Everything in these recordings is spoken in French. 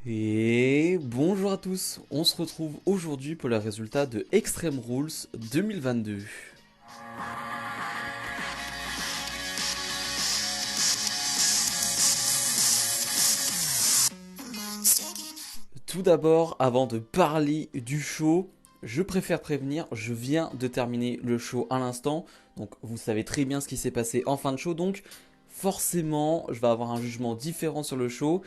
Et bonjour à tous, on se retrouve aujourd'hui pour le résultat de Extreme Rules 2022. Tout d'abord, avant de parler du show, je préfère prévenir, je viens de terminer le show à l'instant, donc vous savez très bien ce qui s'est passé en fin de show, donc forcément je vais avoir un jugement différent sur le show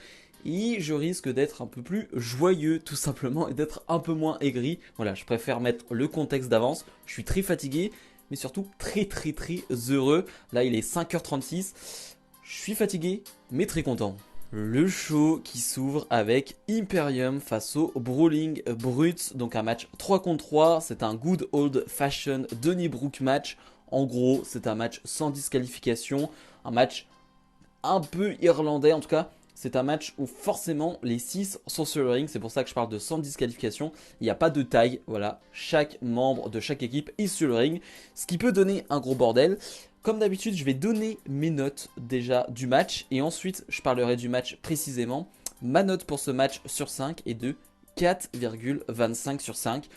et je risque d'être un peu plus joyeux tout simplement et d'être un peu moins aigri. Voilà, je préfère mettre le contexte d'avance, je suis très fatigué mais surtout très heureux. Là il est 5h36, je suis fatigué mais très content. Le show qui s'ouvre avec Imperium face au Brawling Brutes, donc un match 3 contre 3, c'est un good old fashion Donnybrook match. En gros, c'est un match sans disqualification, un match un peu irlandais en tout cas. C'est un match où forcément les 6 sont sur le ring, c'est pour ça que je parle de sans disqualification. Il n'y a pas de taille, voilà, chaque membre de chaque équipe est sur le ring, ce qui peut donner un gros bordel. Comme d'habitude, je vais donner mes notes déjà du match et ensuite je parlerai du match précisément. Ma note pour ce match sur 5 est de 4,25 sur 5.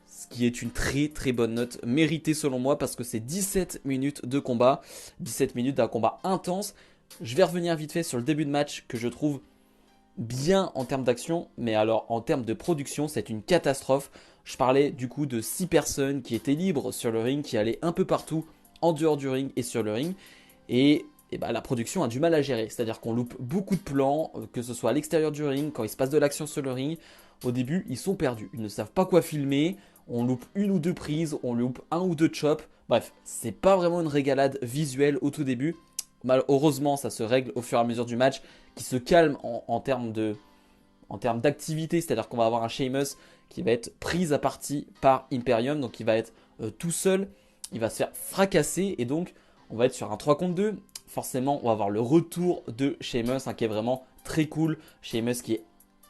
Ce qui est une très bonne note, méritée selon moi parce que c'est 17 minutes de combat, 17 minutes d'un combat intense. Je vais revenir vite fait sur le début de match que je trouve bien en termes d'action, mais alors en termes de production, c'est une catastrophe. Je parlais du coup de 6 personnes qui étaient libres sur le ring, qui allaient un peu partout en dehors du ring et sur le ring. Et bah, la production a du mal à gérer, c'est-à-dire qu'on loupe beaucoup de plans, que ce soit à l'extérieur du ring, quand il se passe de l'action sur le ring. Au début, ils sont perdus, ils ne savent pas quoi filmer, on loupe une ou deux prises, on loupe un ou deux chops. Bref, c'est pas vraiment une régalade visuelle au tout début. Heureusement, ça se règle au fur et à mesure du match, qui se calme en termes d'activité, c'est-à-dire qu'on va avoir un Sheamus qui va être pris à partie par Imperium, donc il va être tout seul, il va se faire fracasser, et donc on va être sur un 3 contre 2. Forcément, on va avoir le retour de Sheamus, qui est vraiment très cool. Sheamus qui est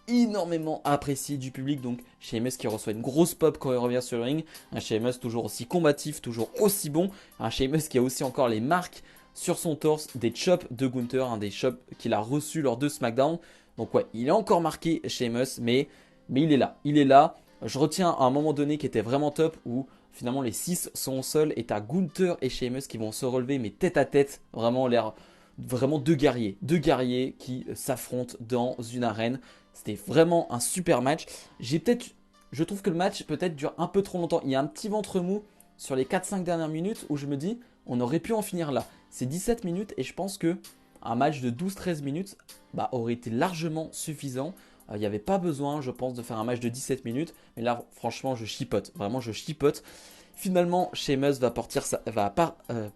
énormément apprécié du public, donc Sheamus qui reçoit une grosse pop quand il revient sur le ring. Un Sheamus toujours aussi combatif, toujours aussi bon. Un Sheamus qui a aussi encore les marques sur son torse des chops de Gunther, des chops qu'il a reçus lors de SmackDown. Donc ouais, il est encore marqué Sheamus, mais il est là. Il est là. Je retiens à un moment donné qui était vraiment top où finalement les 6 sont seuls et t'as Gunther et Sheamus qui vont se relever mais tête à tête. Vraiment l'air vraiment deux guerriers qui s'affrontent dans une arène. C'était vraiment un super match. Je trouve que le match peut-être dure un peu trop longtemps. Il y a un petit ventre mou sur les 4-5 dernières minutes où je me dis on aurait pu en finir là. C'est 17 minutes et je pense que un match de 12-13 minutes aurait été largement suffisant. Il n'y avait pas besoin, je pense, de faire un match de 17 minutes. Mais là, franchement, je chipote. Vraiment, je chipote. Finalement, Sheamus va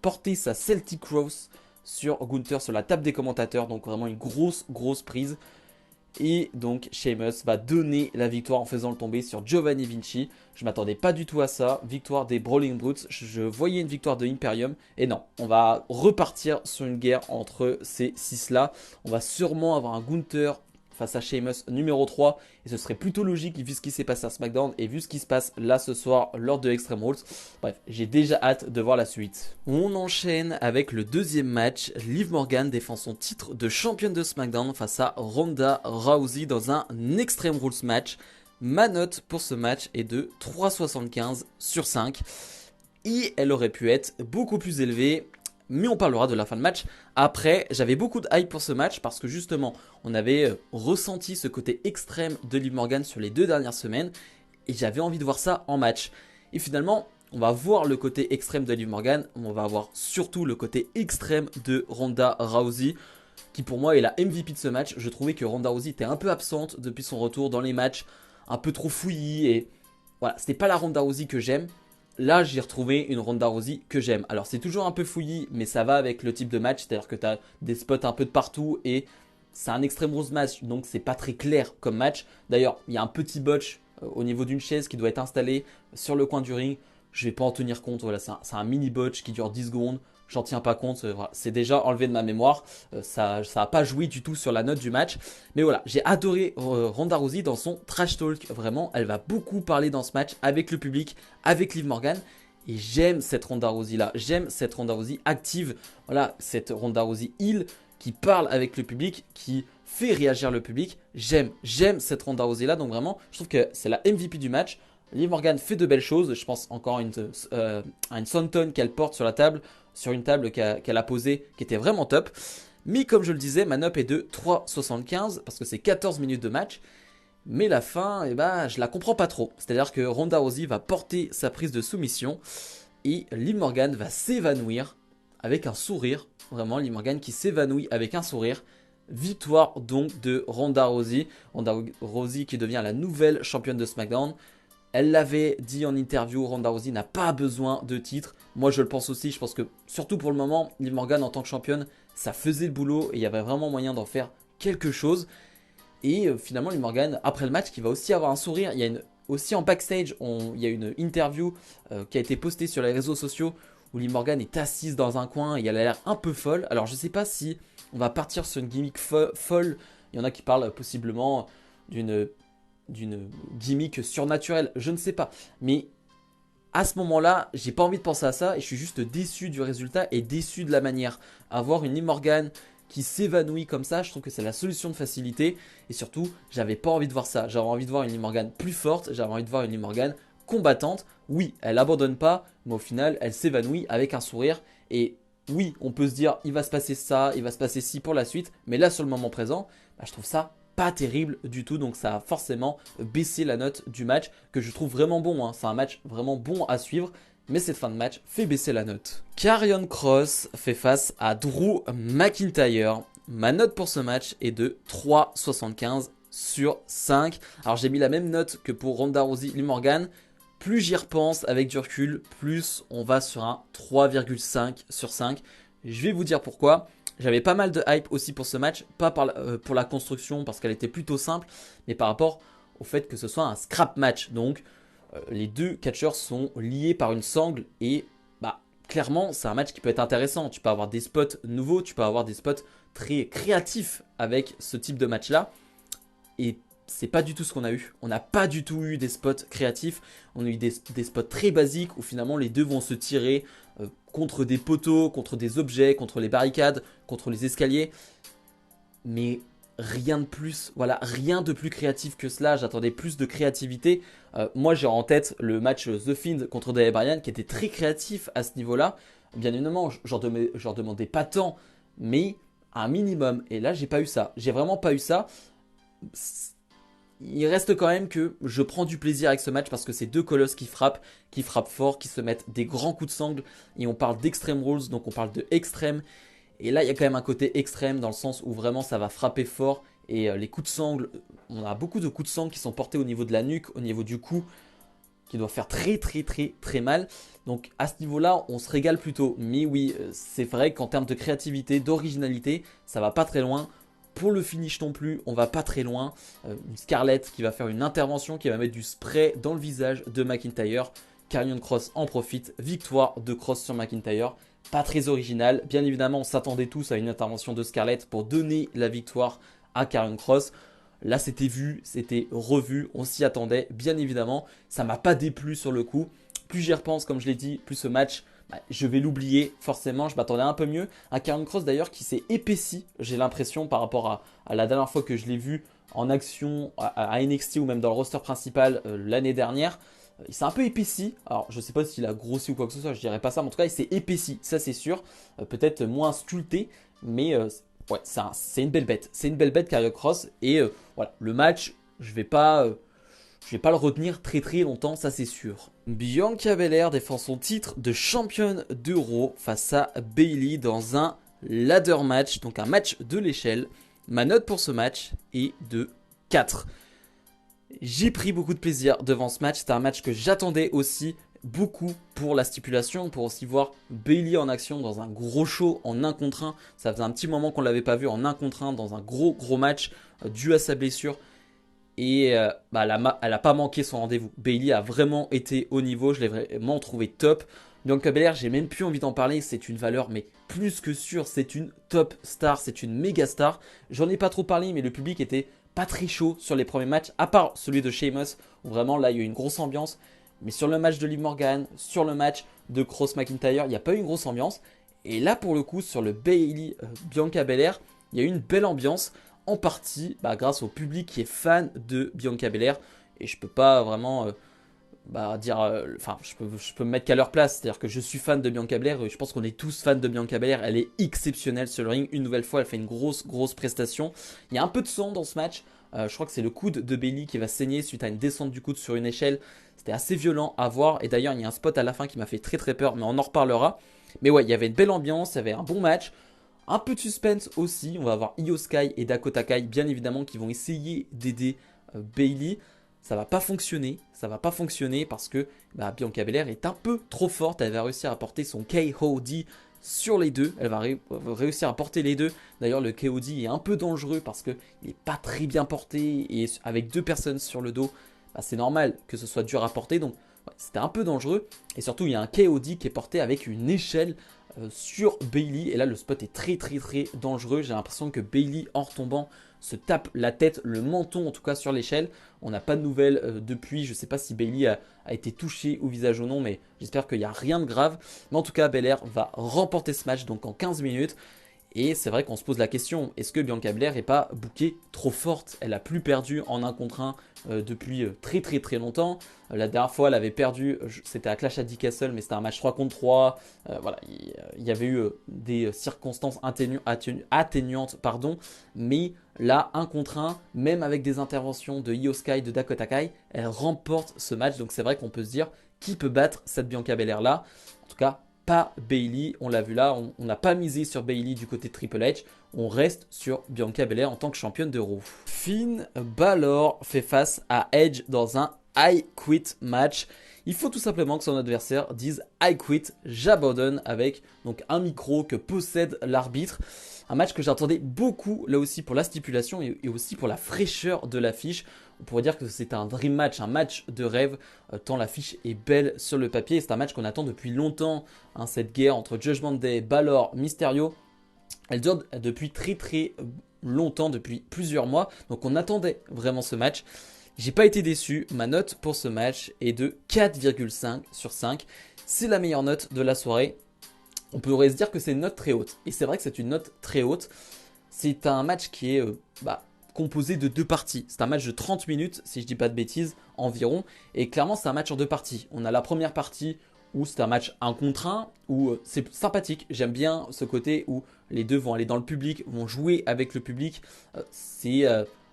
porter sa Celtic Cross sur Gunther sur la table des commentateurs. Donc vraiment une grosse prise. Et donc Sheamus va donner la victoire en faisant le tomber sur Giovanni Vinci. Je m'attendais pas du tout à ça. Victoire des Brawling Brutes. Je voyais une victoire de Imperium. Et non, on va repartir sur une guerre entre ces 6-là. On va sûrement avoir un Gunther face à Sheamus numéro 3. Et ce serait plutôt logique vu ce qui s'est passé à SmackDown et vu ce qui se passe là ce soir lors de Extreme Rules. Bref, j'ai déjà hâte de voir la suite. On enchaîne avec le deuxième match. Liv Morgan défend son titre de championne de SmackDown face à Ronda Rousey dans un Extreme Rules match. Ma note pour ce match est de 3,75 sur 5. Et elle aurait pu être beaucoup plus élevée, mais on parlera de la fin de match. Après, j'avais beaucoup de hype pour ce match parce que justement, on avait ressenti ce côté extrême de Liv Morgan sur les 2 dernières semaines et j'avais envie de voir ça en match. Et finalement, on va voir le côté extrême de Liv Morgan, on va voir surtout le côté extrême de Ronda Rousey, qui pour moi est la MVP de ce match. Je trouvais que Ronda Rousey était un peu absente depuis son retour dans les matchs, un peu trop fouillis et voilà, c'était pas la Ronda Rousey que j'aime. Là, j'ai retrouvé une Ronda Rousey que j'aime. Alors, c'est toujours un peu fouillis, mais ça va avec le type de match. C'est-à-dire que tu as des spots un peu de partout et c'est un Extreme Rules match, donc c'est pas très clair comme match. D'ailleurs, il y a un petit botch au niveau d'une chaise qui doit être installée sur le coin du ring. Je vais pas en tenir compte. Voilà, c'est un mini botch qui dure 10 secondes. J'en tiens pas compte. Voilà, c'est déjà enlevé de ma mémoire. Ça a pas joué du tout sur la note du match. Mais voilà, j'ai adoré Ronda Rousey dans son trash talk. Vraiment, elle va beaucoup parler dans ce match avec le public, avec Liv Morgan. Et j'aime cette Ronda Rousey là. J'aime cette Ronda Rousey active. Voilà, cette Ronda Rousey heel qui parle avec le public, qui fait réagir le public. J'aime cette Ronda Rousey là, donc vraiment, je trouve que c'est la MVP du match. Liv Morgan fait de belles choses, je pense encore à une Swanton qu'elle porte sur la table, sur une table qu'elle a posée, qui était vraiment top. Mais comme je le disais, ma note est de 3,75 parce que c'est 14 minutes de match. Mais la fin, eh ben, je la comprends pas trop. C'est-à-dire que Ronda Rousey va porter sa prise de soumission et Liv Morgan va s'évanouir avec un sourire. Vraiment, Liv Morgan qui s'évanouit avec un sourire. Victoire donc de Ronda Rousey. Ronda Rousey qui devient la nouvelle championne de SmackDown. Elle l'avait dit en interview, Ronda Rousey n'a pas besoin de titre. Moi je le pense aussi, je pense que surtout pour le moment, Liv Morgan en tant que championne, ça faisait le boulot et il y avait vraiment moyen d'en faire quelque chose. Et finalement Liv Morgan, après le match, qui va aussi avoir un sourire. Il y a aussi en backstage, il y a une interview qui a été postée sur les réseaux sociaux où Liv Morgan est assise dans un coin et elle a l'air un peu folle. Alors je ne sais pas si on va partir sur une gimmick folle. Il y en a qui parlent possiblement d'une gimmick surnaturelle, je ne sais pas. Mais à ce moment-là, j'ai pas envie de penser à ça et je suis juste déçu du résultat et déçu de la manière. Avoir une Liv Morgan qui s'évanouit comme ça, je trouve que c'est la solution de facilité. Et surtout, j'avais pas envie de voir ça. J'avais envie de voir une Liv Morgan plus forte, j'avais envie de voir une Liv Morgan combattante. Oui, elle abandonne pas, mais au final, elle s'évanouit avec un sourire. Et oui, on peut se dire, il va se passer ça, il va se passer ci pour la suite. Mais là, sur le moment présent, bah, je trouve ça pas terrible du tout, donc ça a forcément baissé la note du match, que je trouve vraiment bon, hein. C'est un match vraiment bon à suivre, mais cette fin de match fait baisser la note. Karrion Kross fait face à Drew McIntyre. Ma note pour ce match est de 3,75 sur 5. Alors j'ai mis la même note que pour Ronda Rousey, Liv Morgan. Plus j'y repense avec du recul, plus on va sur un 3,5 sur 5. Je vais vous dire pourquoi. J'avais pas mal de hype aussi pour ce match, pas pour la construction parce qu'elle était plutôt simple, mais par rapport au fait que ce soit un scrap match. Donc les deux catcheurs sont liés par une sangle et bah, clairement c'est un match qui peut être intéressant. Tu peux avoir des spots nouveaux, tu peux avoir des spots très créatifs avec ce type de match là. Et c'est pas du tout ce qu'on a eu. On n'a pas du tout eu des spots créatifs. On a eu des spots très basiques où finalement les deux vont se tirer contre des poteaux, contre des objets, contre les barricades, contre les escaliers. Mais rien de plus, voilà, rien de plus créatif que cela. J'attendais plus de créativité. Moi j'ai en tête le match The Fiend contre Daniel Bryan qui était très créatif à ce niveau-là. Bien évidemment, j'en demandais pas tant, mais un minimum. Et là j'ai pas eu ça. J'ai vraiment pas eu ça. Il reste quand même que je prends du plaisir avec ce match parce que c'est deux colosses qui frappent fort, qui se mettent des grands coups de sangle. Et on parle d'Extreme Rules, donc on parle de extrême. Et là, il y a quand même un côté extrême dans le sens où vraiment ça va frapper fort. Et les coups de sangle, on a beaucoup de coups de sangle qui sont portés au niveau de la nuque, au niveau du cou, qui doivent faire très mal. Donc à ce niveau-là, on se régale plutôt. Mais oui, c'est vrai qu'en termes de créativité, d'originalité, ça va pas très loin. Pour le finish non plus, on va pas très loin. Une Scarlett qui va faire une intervention, qui va mettre du spray dans le visage de McIntyre. Karrion Kross en profite. Victoire de Kross sur McIntyre. Pas très original. Bien évidemment, on s'attendait tous à une intervention de Scarlett pour donner la victoire à Karrion Kross. Là, c'était vu, c'était revu. On s'y attendait, bien évidemment. Ça m'a pas déplu sur le coup. Plus j'y repense, comme je l'ai dit, plus ce match, je vais l'oublier forcément, je m'attendais un peu mieux. Un Karrion Kross d'ailleurs qui s'est épaissi, j'ai l'impression, par rapport à la dernière fois que je l'ai vu en action à NXT ou même dans le roster principal l'année dernière. Il s'est un peu épaissi, alors je ne sais pas s'il a grossi ou quoi que ce soit, je dirais pas ça, mais en tout cas il s'est épaissi, ça c'est sûr. Peut-être moins sculpté, mais ouais, c'est une belle bête. C'est une belle bête Karrion Kross et voilà, le match, je vais pas le retenir très longtemps, ça c'est sûr. Bianca Belair défend son titre de championne d'Euro face à Bayley dans un ladder match, donc un match de l'échelle. Ma note pour ce match est de 4. J'ai pris beaucoup de plaisir devant ce match, c'était un match que j'attendais aussi beaucoup pour la stipulation, pour aussi voir Bayley en action dans un gros show en 1 contre 1. Ça faisait un petit moment qu'on ne l'avait pas vu en 1 contre 1 dans un gros match dû à sa blessure. Et elle n'a pas manqué son rendez-vous. Bayley a vraiment été au niveau, je l'ai vraiment trouvé top. Bianca Belair, j'ai même plus envie d'en parler, c'est une valeur mais plus que sûre, c'est une top star, c'est une méga star. J'en ai pas trop parlé mais le public était pas très chaud sur les premiers matchs, à part celui de Sheamus, où vraiment là il y a eu une grosse ambiance. Mais sur le match de Liv Morgan, sur le match de Kross McIntyre, il n'y a pas eu une grosse ambiance. Et là pour le coup sur le Bayley Bianca Belair, il y a eu une belle ambiance. en partie grâce au public qui est fan de Bianca Belair. Et je peux pas vraiment dire, enfin, je peux me mettre qu'à leur place. C'est-à-dire que je suis fan de Bianca Belair. Je pense qu'on est tous fans de Bianca Belair. Elle est exceptionnelle sur le ring. Une nouvelle fois, elle fait une grosse prestation. Il y a un peu de sang dans ce match. Je crois que c'est le coude de Bayley qui va saigner suite à une descente du coude sur une échelle. C'était assez violent à voir. Et d'ailleurs, il y a un spot à la fin qui m'a fait très peur, mais on en reparlera. Mais ouais, il y avait une belle ambiance, il y avait un bon match. Un peu de suspense aussi. On va avoir Io Sky et Dakota Kai, bien évidemment, qui vont essayer d'aider Bayley. Ça va pas fonctionner. Ça va pas fonctionner parce que Bianca Belair est un peu trop forte. Elle va réussir à porter son KOD sur les deux. Elle va réussir à porter les deux. D'ailleurs, le KOD est un peu dangereux parce qu'il n'est pas très bien porté. Et avec deux personnes sur le dos, c'est normal que ce soit dur à porter. Donc, ouais, c'était un peu dangereux. Et surtout, il y a un KOD qui est porté avec une échelle sur Bayley. Et là, le spot est très dangereux. J'ai l'impression que Bayley, en retombant, se tape la tête, le menton en tout cas sur l'échelle. On n'a pas de nouvelles depuis. Je ne sais pas si Bayley a été touchée au visage ou non, mais j'espère qu'il n'y a rien de grave. Mais en tout cas, Belair va remporter ce match donc en 15 minutes. Et c'est vrai qu'on se pose la question, est-ce que Bianca Belair n'est pas bookée trop forte? Elle a plus perdu en 1 contre 1 depuis très longtemps. La dernière fois, elle avait perdu, c'était à Clash at the Castle, mais c'était un match 3 contre 3. Voilà, il y avait eu des circonstances atténuantes, pardon. Mais là, 1 contre 1, même avec des interventions de Io Sky, de Dakota Kai, elle remporte ce match. Donc c'est vrai qu'on peut se dire, qui peut battre cette Bianca Belair là? En tout cas, pas Bayley, on l'a vu là, on n'a pas misé sur Bayley du côté de Triple H, on reste sur Bianca Belair en tant que championne de Raw. Finn Balor fait face à Edge dans un I Quit match. Il faut tout simplement que son adversaire dise I quit, j'abandonne, avec donc un micro que possède l'arbitre. Un match que j'attendais beaucoup là aussi pour la stipulation et aussi pour la fraîcheur de l'affiche. On pourrait dire que c'est un dream match, un match de rêve, tant l'affiche est belle sur le papier. C'est un match qu'on attend depuis longtemps, hein, cette guerre entre Judgment Day, Balor, Mysterio. Elle dure depuis très longtemps, depuis plusieurs mois. Donc on attendait vraiment ce match. J'ai pas été déçu. Ma note pour ce match est de 4,5 sur 5. C'est la meilleure note de la soirée. On pourrait se dire que c'est une note très haute. Et c'est vrai que c'est une note très haute. C'est un match qui est composé de 2 parties. C'est un match de 30 minutes, si je dis pas de bêtises, environ. Et clairement, c'est un match en 2 parties. On a la première partie où c'est un match 1 contre 1, où c'est sympathique. J'aime bien ce côté où les deux vont aller dans le public, vont jouer avec le public. C'est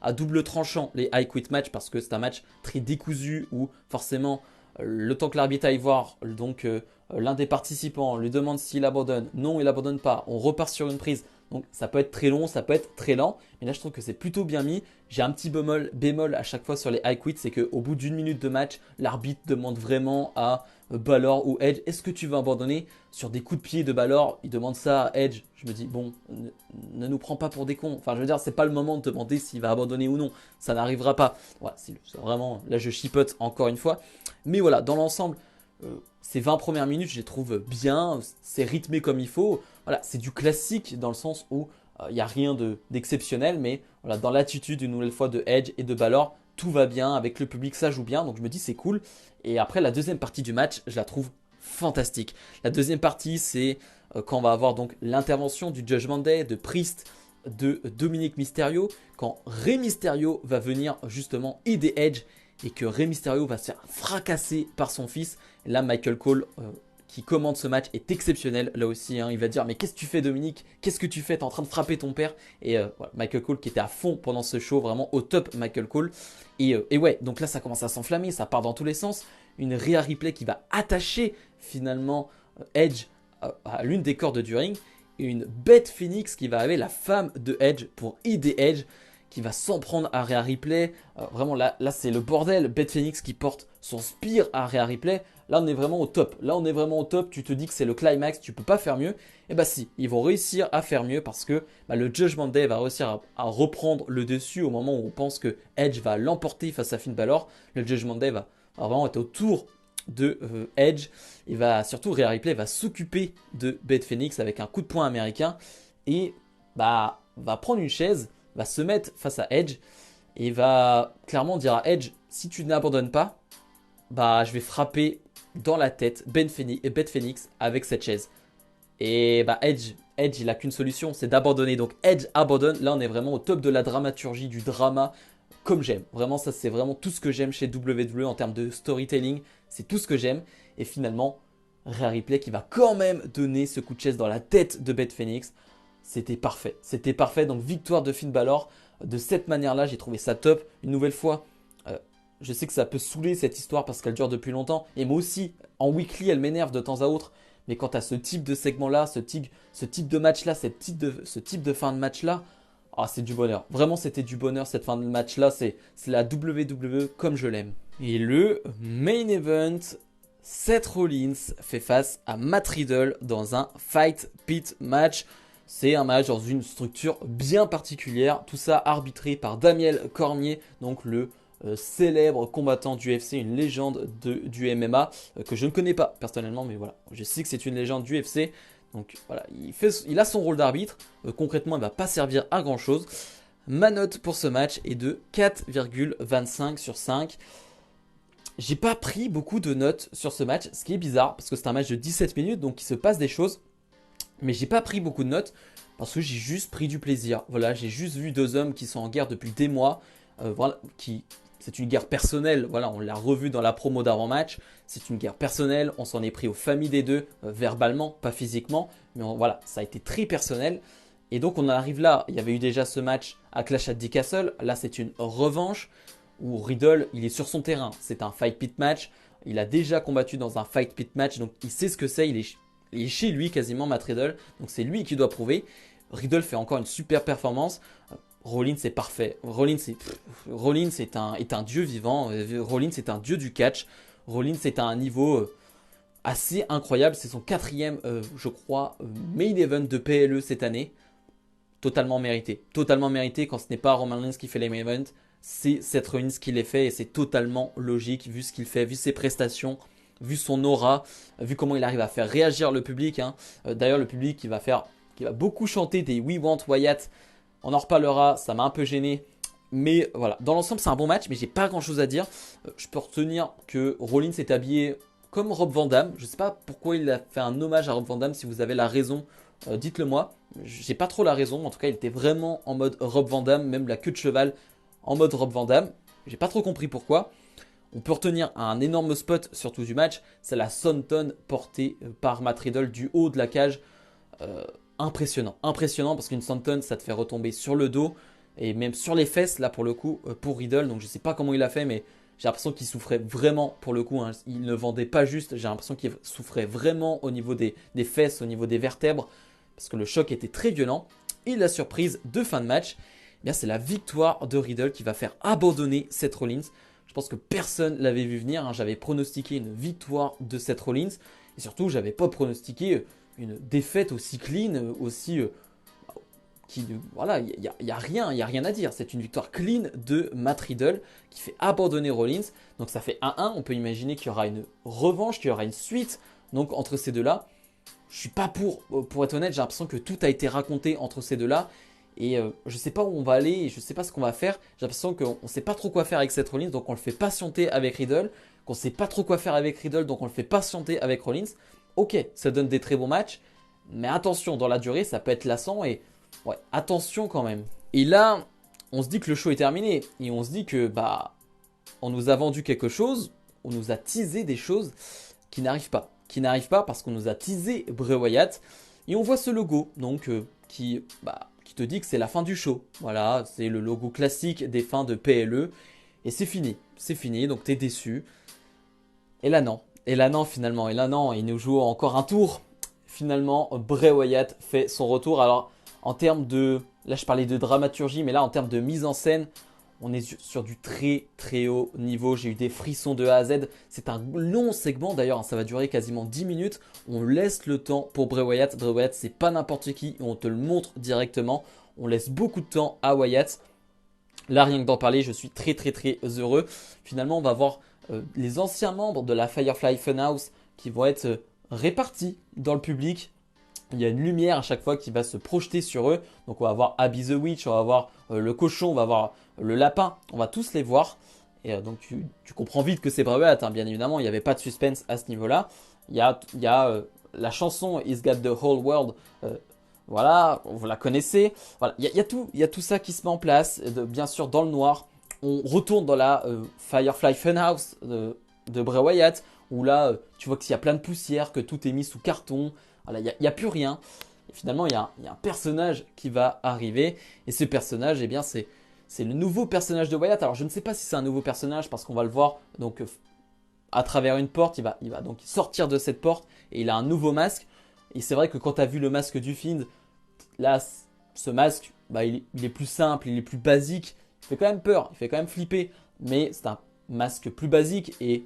à double tranchant les I Quit match parce que c'est un match très décousu où forcément le temps que l'arbitre aille voir donc l'un des participants lui demande s'il abandonne. Non, il abandonne pas. On repart sur une prise. Donc ça peut être très long, ça peut être très lent. Mais là je trouve que c'est plutôt bien mis. J'ai un petit bémol à chaque fois sur les I Quit. C'est qu'au bout d'1 minute de match, l'arbitre demande vraiment à Balor ou Edge, est-ce que tu veux abandonner? Sur des coups de pied de Balor, il demande ça à Edge. Je me dis, bon, ne nous prends pas pour des cons. Enfin je veux dire, c'est pas le moment de demander s'il va abandonner ou non. Ça n'arrivera pas. Voilà, c'est vraiment, là je chipote encore une fois. Mais voilà, dans l'ensemble, ces 20 premières minutes, je les trouve bien. C'est rythmé comme il faut. Voilà, c'est du classique dans le sens où il n'y a rien d'exceptionnel. Mais voilà, dans l'attitude une nouvelle fois de Edge et de Balor, tout va bien. Avec le public, ça joue bien. Donc je me dis, c'est cool. Et après, la deuxième partie du match, je la trouve fantastique. La deuxième partie, c'est quand on va avoir donc l'intervention du Judgment Day, de Priest, de Dominic Mysterio. Quand Rey Mysterio va venir justement aider Edge et que Rey Mysterio va se faire fracasser par son fils. Et là, Michael Cole, qui commande ce match, est exceptionnel là aussi. Hein. Il va dire, mais qu'est-ce que tu fais Dominique? Qu'est-ce que tu fais? T'es en train de frapper ton père. Et voilà, Michael Cole qui était à fond pendant ce show, vraiment au top Michael Cole. Et ouais, donc là ça commence à s'enflammer, ça part dans tous les sens. Une Rhea Ripley qui va attacher finalement Edge à l'une des cordes du ring. Et une Beth Phoenix qui va arriver, la femme de Edge, pour aider Edge, qui va s'en prendre à Rhea Ripley. Vraiment là c'est le bordel. Beth Phoenix qui porte son spear à Rhea Ripley. Là on est vraiment au top. Là on est vraiment au top. Tu te dis que c'est le climax, tu peux pas faire mieux. Et bah si, ils vont réussir à faire mieux parce que le Judgment Day va réussir à reprendre le dessus au moment où on pense que Edge va l'emporter face à Finn Balor. Le Judgment Day va vraiment être autour de Edge. Il va surtout, Rhea Ripley va s'occuper de Beth Phoenix avec un coup de poing américain et va prendre une chaise, va se mettre face à Edge et va clairement dire à Edge, si tu n'abandonnes pas, je vais frapper dans la tête Beth Phoenix avec cette chaise. Et Edge Edge, il a qu'une solution, c'est d'abandonner. Donc Edge abandonne. Là, on est vraiment au top de la dramaturgie, du drama, comme j'aime. Vraiment, ça, c'est vraiment tout ce que j'aime chez WWE en termes de storytelling. C'est tout ce que j'aime. Et finalement, Rhea Ripley qui va quand même donner ce coup de chaise dans la tête de Beth Phoenix. C'était parfait. C'était parfait. Donc, victoire de Finn Balor. De cette manière-là, j'ai trouvé ça top. Une nouvelle fois, je sais que ça peut saouler cette histoire parce qu'elle dure depuis longtemps. Et moi aussi, en weekly, elle m'énerve de temps à autre. Mais quand tu as ce type de segment-là, ce type de match-là, ce type de fin de match-là, ah, c'est du bonheur. Vraiment, c'était du bonheur cette fin de match-là. C'est la WWE comme je l'aime. Et le main event, Seth Rollins fait face à Matt Riddle dans un Fight Pit match. C'est un match dans une structure bien particulière. Tout ça arbitré par Daniel Cormier, donc le célèbre combattant du UFC, une légende du MMA que je ne connais pas personnellement, mais voilà, je sais que c'est une légende du UFC. Donc voilà, il a son rôle d'arbitre. Concrètement, il ne va pas servir à grand chose. Ma note pour ce match est de 4,25 sur 5. J'ai pas pris beaucoup de notes sur ce match, ce qui est bizarre parce que c'est un match de 17 minutes, donc il se passe des choses. Mais j'ai pas pris beaucoup de notes parce que j'ai juste pris du plaisir. Voilà, j'ai juste vu deux hommes qui sont en guerre depuis des mois. Voilà, c'est une guerre personnelle. Voilà, on l'a revu dans la promo d'avant-match. C'est une guerre personnelle. On s'en est pris aux familles des deux, verbalement, pas physiquement. Mais voilà, ça a été très personnel. Et donc on arrive là. Il y avait eu déjà ce match à Clash at the Castle. Là, c'est une revanche où Riddle, il est sur son terrain. C'est un fight pit match. Il a déjà combattu dans un fight pit match. Donc il sait ce que c'est. Il est chez lui quasiment, Matt Riddle. Donc c'est lui qui doit prouver. Riddle fait encore une super performance. Rollins c'est parfait. Rollins est un dieu vivant. Rollins est un dieu du catch. Rollins est à un niveau assez incroyable. C'est son quatrième, je crois, main event de PLE cette année. Totalement mérité. Totalement mérité quand ce n'est pas Roman Reigns qui fait les main events. C'est Seth Rollins qui les fait et c'est totalement logique vu ce qu'il fait, vu ses prestations, vu son aura, vu comment il arrive à faire réagir le public. Hein. D'ailleurs, le public qui va beaucoup chanter des We Want Wyatt. On en reparlera, ça m'a un peu gêné. Mais voilà, dans l'ensemble, c'est un bon match, mais j'ai pas grand chose à dire. Je peux retenir que Rollins est habillé comme Rob Van Dam. Je sais pas pourquoi il a fait un hommage à Rob Van Dam. Si vous avez la raison, dites-le moi. J'ai pas trop la raison. En tout cas, il était vraiment en mode Rob Van Dam, même la queue de cheval en mode Rob Van Dam. J'ai pas trop compris pourquoi. On peut retenir un énorme spot, surtout du match, c'est la Swanton portée par Matt Riddle du haut de la cage. Impressionnant, impressionnant parce qu'une Swanton, ça te fait retomber sur le dos et même sur les fesses, là pour le coup, pour Riddle. Donc je sais pas comment il a fait, mais j'ai l'impression qu'il souffrait vraiment pour le coup. Hein. Il ne vendait pas juste, j'ai l'impression qu'il souffrait vraiment au niveau des fesses, au niveau des vertèbres, parce que le choc était très violent. Et la surprise de fin de match, eh bien c'est la victoire de Riddle qui va faire abandonner Seth Rollins. Je pense que personne ne l'avait vu venir. Hein. J'avais pronostiqué une victoire de Seth Rollins. Et surtout, j'avais pas pronostiqué une défaite aussi clean, aussi... voilà, il n'y a rien à dire. C'est une victoire clean de Matt Riddle qui fait abandonner Rollins. Donc ça fait 1-1. On peut imaginer qu'il y aura une revanche, qu'il y aura une suite donc, entre ces deux-là. Je suis pas pour être honnête, j'ai l'impression que tout a été raconté entre ces deux-là. Et je sais pas où on va aller et je sais pas ce qu'on va faire. J'ai l'impression qu'on ne sait pas trop quoi faire avec Seth Rollins, donc on le fait patienter avec Riddle. Qu'on sait pas trop quoi faire avec Riddle, donc on le fait patienter avec Rollins. Ok, ça donne des très bons matchs, mais attention, dans la durée, ça peut être lassant et ouais, attention quand même. Et là, on se dit que le show est terminé et on se dit que on nous a vendu quelque chose, on nous a teasé des choses qui n'arrivent pas. Qui n'arrivent pas parce qu'on nous a teasé Bray Wyatt et on voit ce logo donc qui te dit que c'est la fin du show. Voilà, c'est le logo classique des fins de PLE et c'est fini, donc t'es déçu. Et là non. Et là non finalement, il nous joue encore un tour. Finalement, Bray Wyatt fait son retour. Alors, en termes de... Là, je parlais de dramaturgie, mais là, en termes de mise en scène, on est sur du très très haut niveau. J'ai eu des frissons de A à Z. C'est un long segment d'ailleurs, hein, ça va durer quasiment 10 minutes. On laisse le temps pour Bray Wyatt. Bray Wyatt, c'est pas n'importe qui, on te le montre directement. On laisse beaucoup de temps à Wyatt. Là, rien que d'en parler, je suis très très très heureux. Finalement, on va voir les anciens membres de la Firefly Funhouse qui vont être répartis dans le public. Il y a une lumière à chaque fois qui va se projeter sur eux. Donc on va voir Abby the Witch, on va voir le cochon, on va voir le lapin. On va tous les voir. Et donc tu comprends vite que c'est Bray Wyatt, hein, bien évidemment. Il n'y avait pas de suspense à ce niveau-là. Il y a la chanson He's Got the Whole World Voilà, vous la connaissez. Voilà, il y a tout ça qui se met en place. Bien sûr, dans le noir, on retourne dans la Firefly Funhouse de Bray Wyatt, où là, tu vois qu'il y a plein de poussière, que tout est mis sous carton. Voilà, il n'y a plus rien. Et finalement, il y a un personnage qui va arriver. Et ce personnage, eh bien, c'est le nouveau personnage de Wyatt. Alors, je ne sais pas si c'est un nouveau personnage, parce qu'on va le voir donc, à travers une porte. Il va donc sortir de cette porte, et il a un nouveau masque. Et c'est vrai que quand tu as vu le masque du Fiend, là, ce masque, bah, il est plus simple, il est plus basique. Il fait quand même peur, il fait quand même flipper. Mais c'est un masque plus basique. Et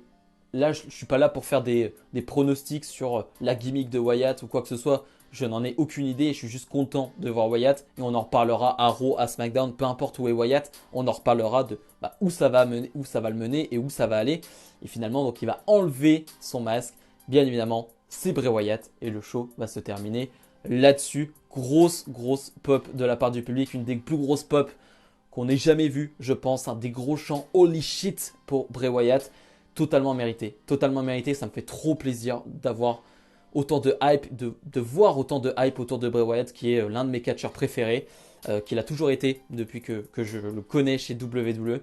là, je ne suis pas là pour faire des pronostics sur la gimmick de Wyatt ou quoi que ce soit. Je n'en ai aucune idée. Je suis juste content de voir Wyatt. Et on en reparlera à Raw, à SmackDown. Peu importe où est Wyatt, on en reparlera de où ça va mener, où ça va le mener et où ça va aller. Et finalement, donc, il va enlever son masque. Bien évidemment, c'est Bray Wyatt. Et le show va se terminer là-dessus. Grosse pop de la part du public. Une des plus grosses pop qu'on ait jamais vu, je pense. Un des gros chants holy shit pour Bray Wyatt. Totalement mérité. Totalement mérité. Ça me fait trop plaisir d'avoir autant de hype, de voir autant de hype autour de Bray Wyatt, qui est l'un de mes catcheurs préférés, qu'il a toujours été depuis que je le connais chez WWE.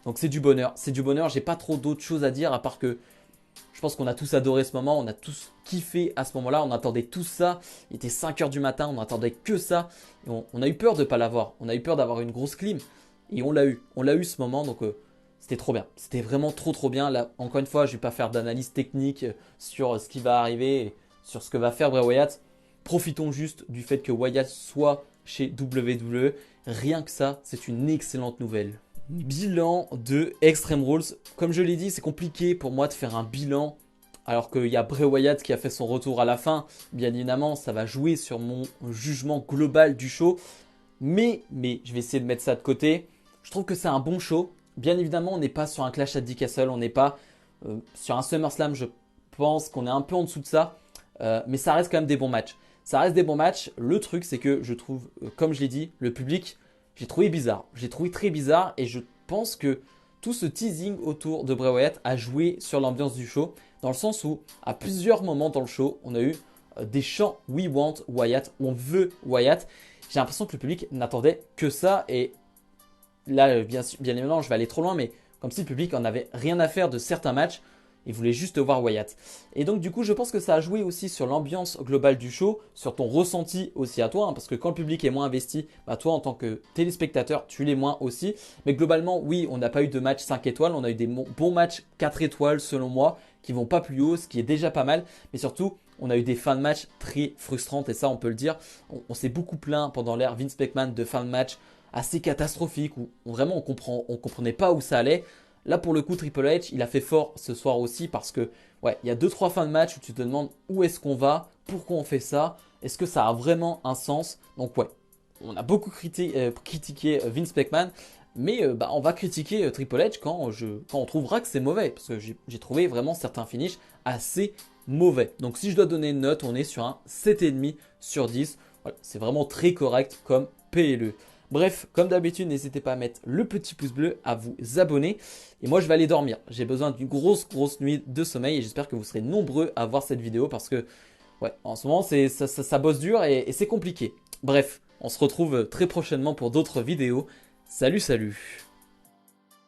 Donc c'est du bonheur. C'est du bonheur. J'ai pas trop d'autres choses à dire à part que je pense qu'on a tous adoré ce moment, on a tous kiffé à ce moment-là, on attendait tout ça. Il était 5 heures du matin, on attendait que ça. Et on a eu peur de ne pas l'avoir, on a eu peur d'avoir une grosse clim. Et on l'a eu ce moment, donc c'était trop bien. C'était vraiment trop bien. Là, encore une fois, je ne vais pas faire d'analyse technique sur ce qui va arriver, et sur ce que va faire Bray Wyatt. Profitons juste du fait que Wyatt soit chez WWE. Rien que ça, c'est une excellente nouvelle. Bilan de Extreme Rules. Comme je l'ai dit, c'est compliqué pour moi de faire un bilan alors qu'il y a Bray Wyatt qui a fait son retour à la fin. Bien évidemment, ça va jouer sur mon jugement global du show. Mais je vais essayer de mettre ça de côté. Je trouve que c'est un bon show. Bien évidemment, on n'est pas sur un Clash at the Castle. On n'est pas sur un SummerSlam. Je pense qu'on est un peu en dessous de ça. Mais ça reste quand même des bons matchs. Ça reste des bons matchs. Le truc, c'est que je trouve, comme je l'ai dit, le public, j'ai trouvé bizarre. J'ai trouvé très bizarre et je pense que tout ce teasing autour de Bray Wyatt a joué sur l'ambiance du show. Dans le sens où, à plusieurs moments dans le show, on a eu des chants We want Wyatt, on veut Wyatt. J'ai l'impression que le public n'attendait que ça. Et là, bien évidemment, je vais aller trop loin, mais comme si le public en avait rien à faire de certains matchs. Il voulait juste voir Wyatt. Et donc du coup, je pense que ça a joué aussi sur l'ambiance globale du show, sur ton ressenti aussi à toi, hein, parce que quand le public est moins investi, bah toi en tant que téléspectateur, tu l'es moins aussi. Mais globalement, oui, on n'a pas eu de match 5 étoiles, on a eu des bons matchs 4 étoiles selon moi, qui vont pas plus haut, ce qui est déjà pas mal. Mais surtout, on a eu des fins de match très frustrantes, et ça on peut le dire. On s'est beaucoup plaint pendant l'ère Vince McMahon de fins de match assez catastrophiques, où vraiment on comprenait pas où ça allait. Là, pour le coup, Triple H, il a fait fort ce soir aussi parce que, ouais, il y a 2-3 fins de match où tu te demandes où est-ce qu'on va, pourquoi on fait ça, est-ce que ça a vraiment un sens. Donc, ouais, on a beaucoup critiqué Vince McMahon, mais on va critiquer Triple H quand on trouvera que c'est mauvais, parce que j'ai trouvé vraiment certains finishes assez mauvais. Donc, si je dois donner une note, on est sur un 7,5 sur 10. Voilà, c'est vraiment très correct comme PLE. Bref, comme d'habitude, n'hésitez pas à mettre le petit pouce bleu, à vous abonner. Et moi, je vais aller dormir. J'ai besoin d'une grosse nuit de sommeil et j'espère que vous serez nombreux à voir cette vidéo parce que, ouais, en ce moment, ça bosse dur et c'est compliqué. Bref, on se retrouve très prochainement pour d'autres vidéos. Salut